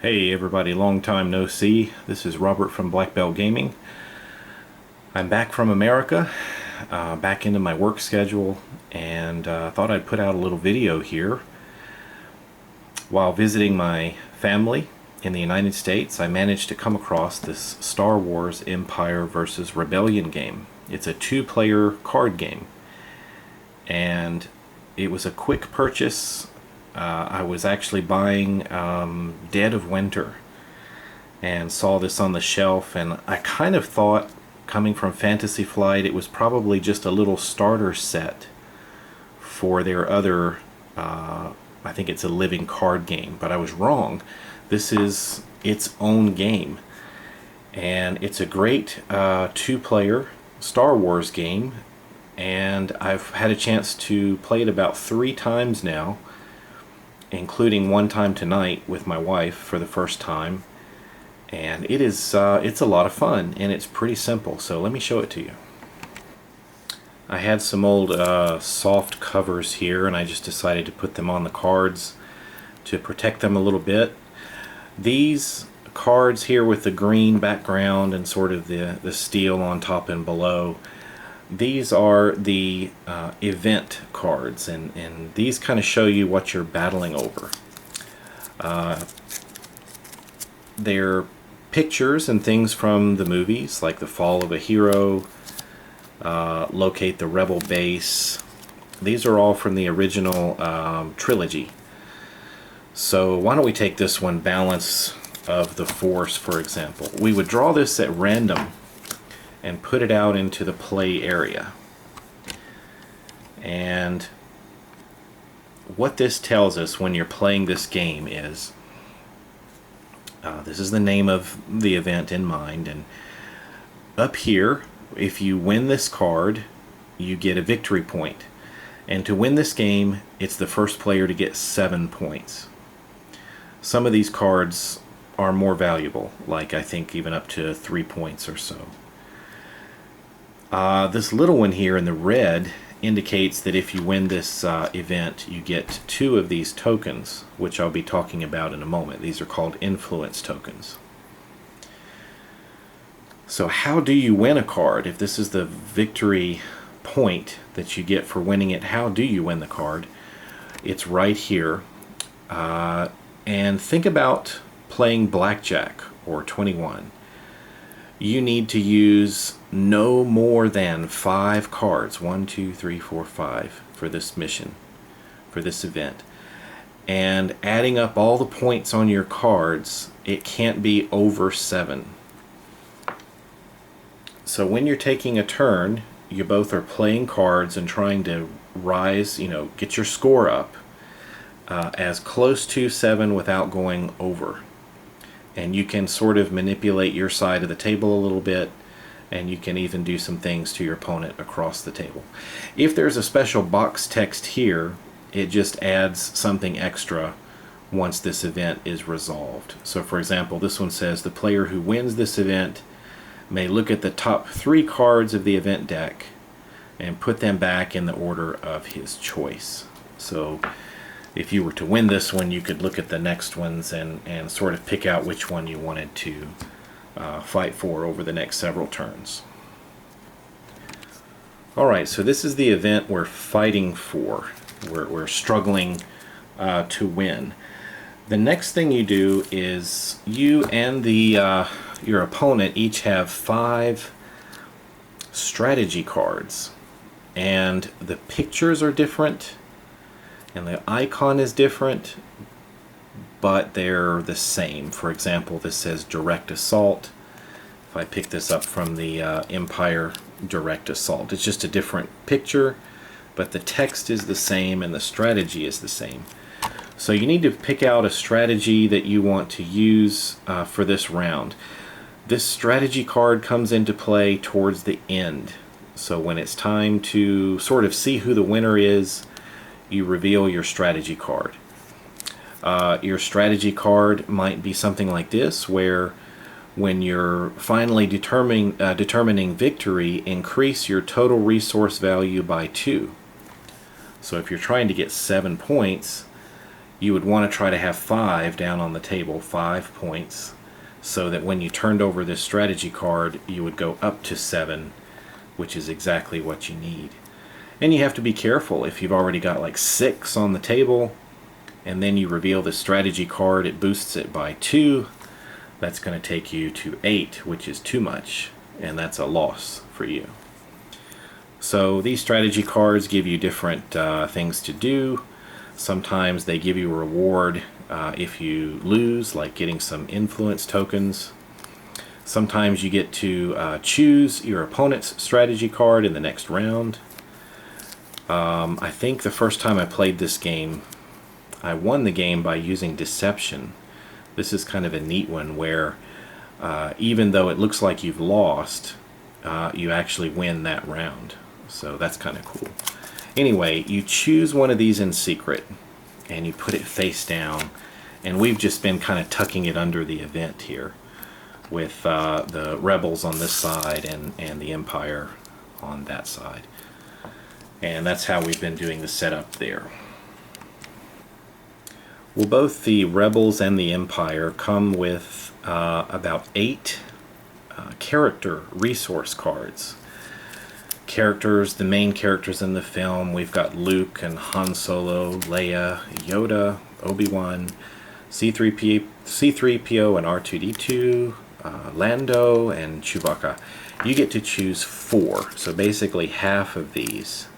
Hey everybody, long time no see. This is Robert from Black Belt Gaming. I'm back from America, back into my work schedule, and thought I'd put out a little video here. While visiting my family in the United States, I managed to come across this Star Wars Empire vs. Rebellion game. It's a two-player card game, and it was a quick purchase. I was actually buying Dead of Winter and saw this on the shelf, and I kind of thought, coming from Fantasy Flight, it was probably just a little starter set for their other, I think it's a living card game, but I was wrong. This is its own game, and it's a great two-player Star Wars game, and I've had a chance to play it about 3 times now, including one time tonight with my wife for the first time. And it's a lot of fun, and it's pretty simple, so let me show it to you. I had some old soft covers here, and I just decided to put them on the cards to protect them a little bit. These cards here with the green background and sort of the steel on top and below, these are the event cards, and these kind of show you what you're battling over. They're pictures and things from the movies, like The Fall of a Hero, Locate the Rebel Base. These are all from the original trilogy. So why don't we take this one, Balance of the Force, for example. We would draw this at random and put it out into the play area. And what this tells us when you're playing this game is, this is the name of the event in mind, and up here, if you win this card, you get a victory point. And to win this game, it's the first player to get 7 points. Some of these cards are more valuable, like I think even up to 3 points or so. This little one here in the red indicates that if you win this event, you get 2 of these tokens, which I'll be talking about in a moment. These are called influence tokens. So how do you win a card? If this is the victory point that you get for winning it, how do you win the card? It's right here. And think about playing blackjack or 21. You need to use no more than 5 cards, 1, 2, 3, 4, 5, for this mission, for this event. And adding up all the points on your cards, it can't be over 7. So when you're taking a turn, you both are playing cards and trying to rise, get your score up as close to 7 without going over. And you can sort of manipulate your side of the table a little bit, and you can even do some things to your opponent across the table. If there's a special box text here, it just adds something extra once this event is resolved. So for example, this one says the player who wins this event may look at the top 3 cards of the event deck and put them back in the order of his choice. So if you were to win this one, you could look at the next ones and sort of pick out which one you wanted to fight for over the next several turns. Alright, so this is the event we're fighting for. We're struggling to win. The next thing you do is you and your opponent each have 5 strategy cards. And the pictures are different, and the icon is different, but they're the same. For example, this says Direct Assault. If I pick this up from the Empire Direct Assault, it's just a different picture, but the text is the same and the strategy is the same. So you need to pick out a strategy that you want to use for this round. This strategy card comes into play towards the end. So when it's time to sort of see who the winner is, you reveal your strategy card. Your strategy card might be something like this, where when you're finally determining victory, increase your total resource value by 2. So if you're trying to get 7 points, you would want to try to have 5 down on the table, 5 points, so that when you turned over this strategy card, you would go up to 7, which is exactly what you need. And you have to be careful if you've already got like 6 on the table, and then you reveal the strategy card, it boosts it by 2. That's going to take you to 8, which is too much, and that's a loss for you. So these strategy cards give you different things to do. Sometimes they give you a reward if you lose, like getting some influence tokens. Sometimes you get to choose your opponent's strategy card in the next round. I think the first time I played this game, I won the game by using deception. This is kind of a neat one where even though it looks like you've lost, you actually win that round. So that's kind of cool. Anyway, you choose one of these in secret and you put it face down, and we've just been kind of tucking it under the event here with the rebels on this side and the Empire on that side. And that's how we've been doing the setup there. Well, both the rebels and the Empire come with about 8 character resource cards. Characters, the main characters in the film, we've got Luke and Han Solo, Leia, Yoda, Obi-Wan, C-3PO and R2-D2, Lando, and Chewbacca. You get to choose 4, so basically half of these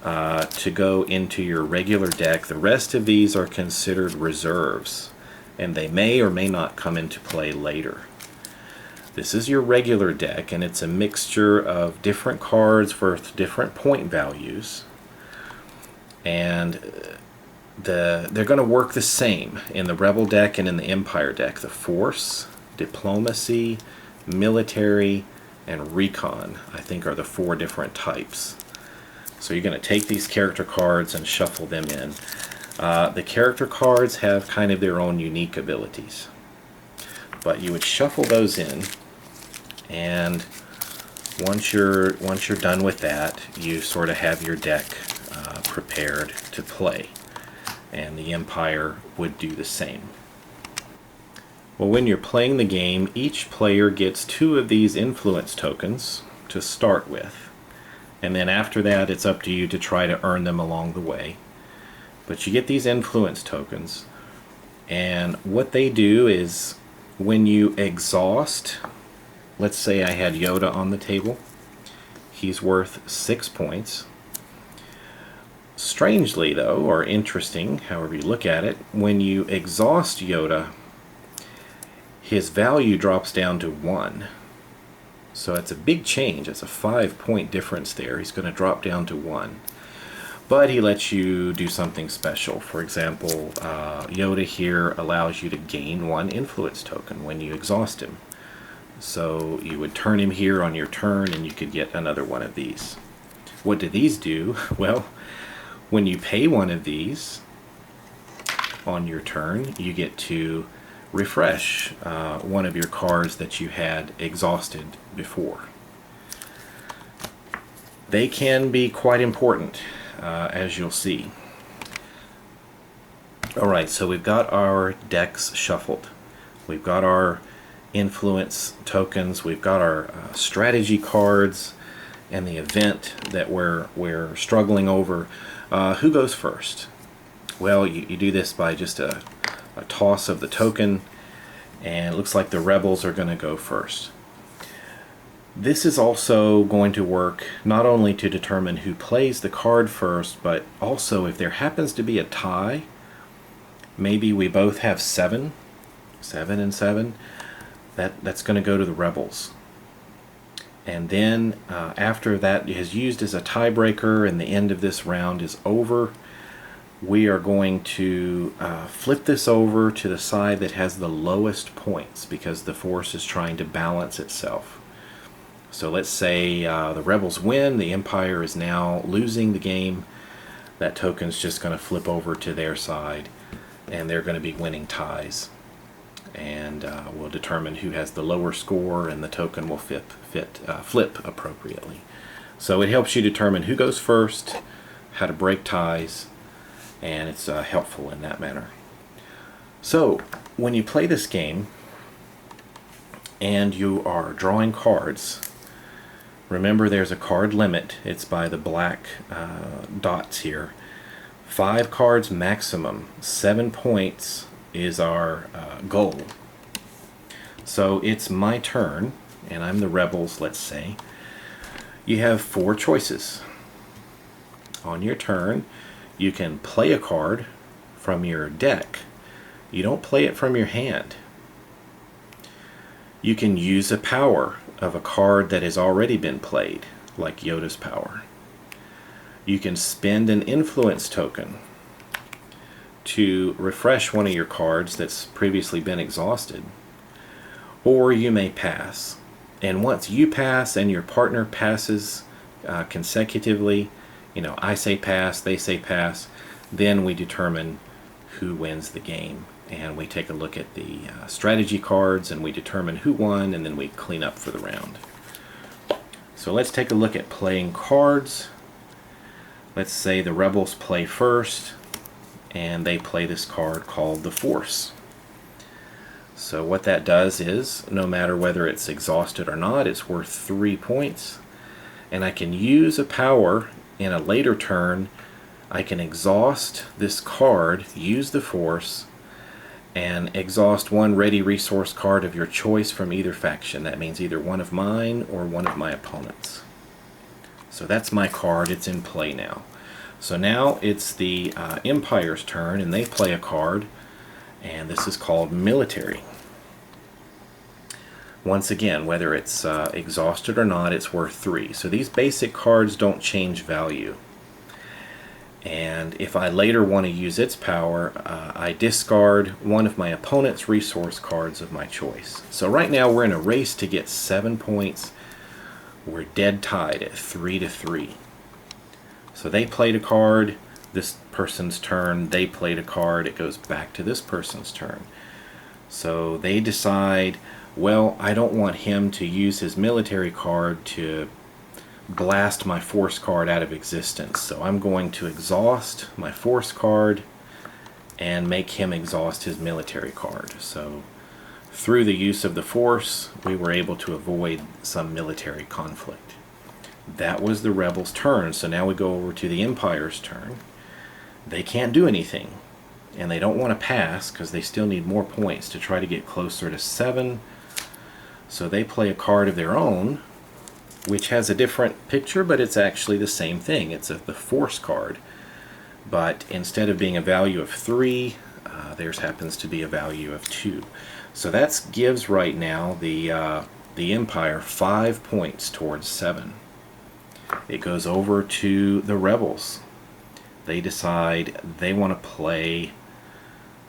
to go into your regular deck. The rest of these are considered reserves, and they may or may not come into play later. This is your regular deck, and it's a mixture of different cards with different point values, and they're going to work the same in the Rebel deck and in the Empire deck. The Force, Diplomacy, Military, and Recon, I think, are the 4 different types. So you're going to take these character cards and shuffle them in. The character cards have kind of their own unique abilities, but you would shuffle those in, and once you're done with that, you sort of have your deck prepared to play, and the Empire would do the same. Well, when you're playing the game, each player gets 2 of these influence tokens to start with, and then after that it's up to you to try to earn them along the way. But you get these influence tokens, and what they do is when you exhaust, let's say I had Yoda on the table, he's worth 6 points. Strangely though, or interesting, however you look at it, when you exhaust Yoda, his value drops down to 1. So it's a big change. It's a 5-point difference there. He's going to drop down to 1. But he lets you do something special. For example, Yoda here allows you to gain 1 influence token when you exhaust him. So you would turn him here on your turn and you could get another one of these. What do these do? Well, when you pay one of these on your turn, you get to refresh one of your cards that you had exhausted before. They can be quite important, as you'll see. Alright, so we've got our decks shuffled. We've got our influence tokens, we've got our strategy cards, and the event that we're struggling over. Who goes first? Well, you do this by just a toss of the token, and it looks like the rebels are going to go first. This is also going to work not only to determine who plays the card first, but also if there happens to be a tie, maybe we both have 7 and 7, that's going to go to the rebels. And then after that is used as a tiebreaker and the end of this round is over, we are going to flip this over to the side that has the lowest points, because the Force is trying to balance itself. So let's say the rebels win, the Empire is now losing the game. That token's just going to flip over to their side, and they're going to be winning ties. And we'll determine who has the lower score, and the token will flip appropriately. So it helps you determine who goes first, how to break ties, and it's helpful in that manner. So when you play this game and you are drawing cards, remember there's a card limit. It's by the black dots here. 5 cards maximum. 7 points is our goal. So it's my turn, and I'm the rebels, let's say. You have 4 choices. On your turn, you can play a card from your deck. You don't play it from your hand. You can use a power of a card that has already been played, like Yoda's power. You can spend an influence token to refresh one of your cards that's previously been exhausted. Or you may pass. And once you pass and your partner passes consecutively, I say pass, they say pass, then we determine who wins the game. And we take a look at the strategy cards and we determine who won, and then we clean up for the round. So let's take a look at playing cards. Let's say the rebels play first, and they play this card called the Force. So what that does is, no matter whether it's exhausted or not, it's worth 3 points. And I can use a power in a later turn. I can exhaust this card, use the Force, and exhaust one ready resource card of your choice from either faction. That means either one of mine or one of my opponents. So that's my card. It's in play now. So now it's the Empire's turn, and they play a card, and this is called Military. Once again, whether it's exhausted or not, it's worth 3. So these basic cards don't change value. And if I later want to use its power, I discard one of my opponent's resource cards of my choice. So right now we're in a race to get 7 points. We're dead tied at 3-3. So they played a card, this person's turn, they played a card, it goes back to this person's turn. So they decide, well, I don't want him to use his military card to blast my Force card out of existence. So I'm going to exhaust my Force card and make him exhaust his military card. So through the use of the Force, we were able to avoid some military conflict. That was the rebels' turn. So now we go over to the Empire's turn. They can't do anything, and they don't want to pass because they still need more points to try to get closer to 7. So they play a card of their own, which has a different picture, but it's actually the same thing. It's the Force card, but instead of being a value of 3, theirs happens to be a value of 2. So that gives right now the Empire 5 points towards 7. It goes over to the rebels. They decide they want to play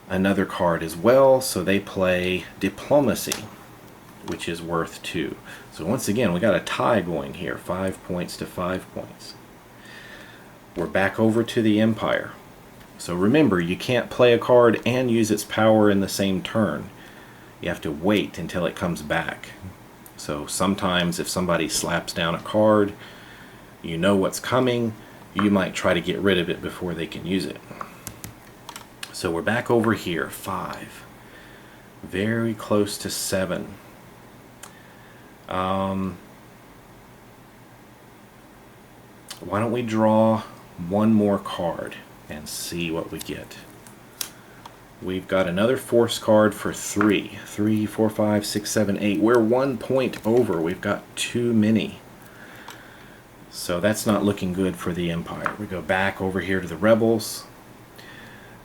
another card as well, so they play Diplomacy, which is worth 2. So once again, we got a tie going here, 5 points to 5 points. We're back over to the Empire. So remember, you can't play a card and use its power in the same turn. You have to wait until it comes back. So sometimes if somebody slaps down a card, you know what's coming, you might try to get rid of it before they can use it. So we're back over here, 5. Very close to 7. Why don't we draw one more card and see what we get. We've got another Force card for 3. 3, 4, 5, 6, 7, 8. We're 1 point over. We've got too many. So that's not looking good for the Empire. We go back over here to the Rebels.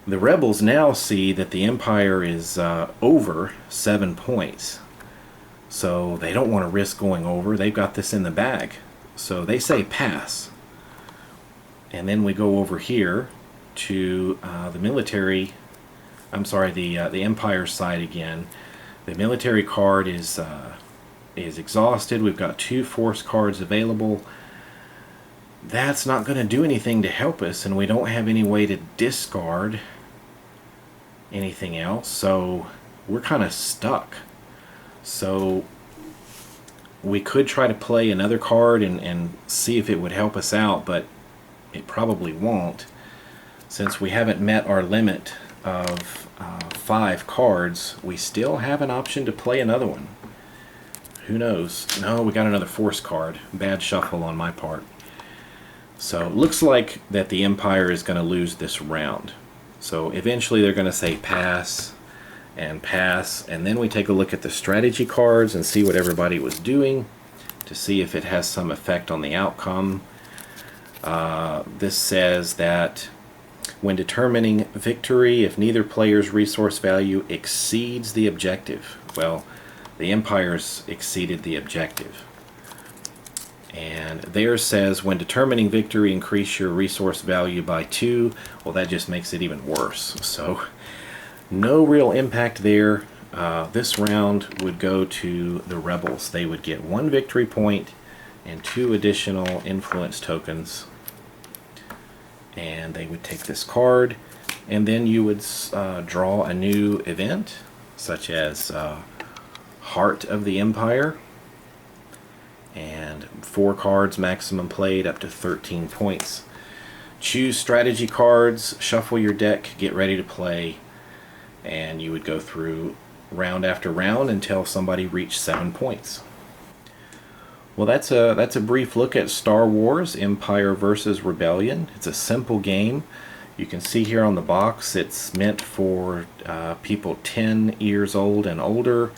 The Rebels now see that the Empire is over 7 points. So they don't want to risk going over. They've got this in the bag. So they say pass. And then we go over here to the military. I'm sorry, the Empire side again. The military card is exhausted. We've got 2 Force cards available. That's not going to do anything to help us, and we don't have any way to discard anything else, so we're kind of stuck. So we could try to play another card and see if it would help us out, but it probably won't. Since we haven't met our limit of 5 cards, we still have an option to play another one. Who knows? No, we got another force card. Bad shuffle on my part. So it looks like that the Empire is going to lose this round. So eventually they're going to say pass and pass, and then we take a look at the strategy cards and see what everybody was doing to see if it has some effect on the outcome. This says that when determining victory, if neither player's resource value exceeds the objective. Well, the Empire's exceeded the objective. And theirs says when determining victory, increase your resource value by 2. Well, that just makes it even worse. So no real impact there. This round would go to the Rebels. They would get 1 victory point and 2 additional influence tokens. And they would take this card, and then you would draw a new event, such as Heart of the Empire, and 4 cards maximum played, up to 13 points. Choose strategy cards, shuffle your deck, get ready to play, and you would go through round after round until somebody reached 7 points. Well, that's a brief look at Star Wars Empire versus Rebellion. It's a simple game. You can see here on the box it's meant for people 10 years old and older,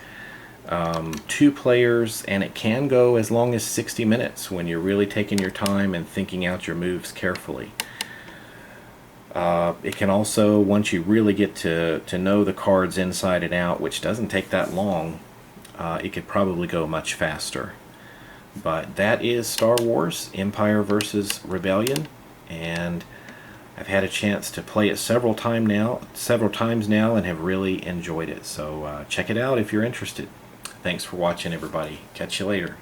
2 players, and it can go as long as 60 minutes when you're really taking your time and thinking out your moves carefully. It can also, once you really get to know the cards inside and out, which doesn't take that long, it could probably go much faster. But that is Star Wars Empire versus Rebellion, and I've had a chance to play it several times now and have really enjoyed it. So check it out if you're interested. Thanks for watching, everybody. Catch you later.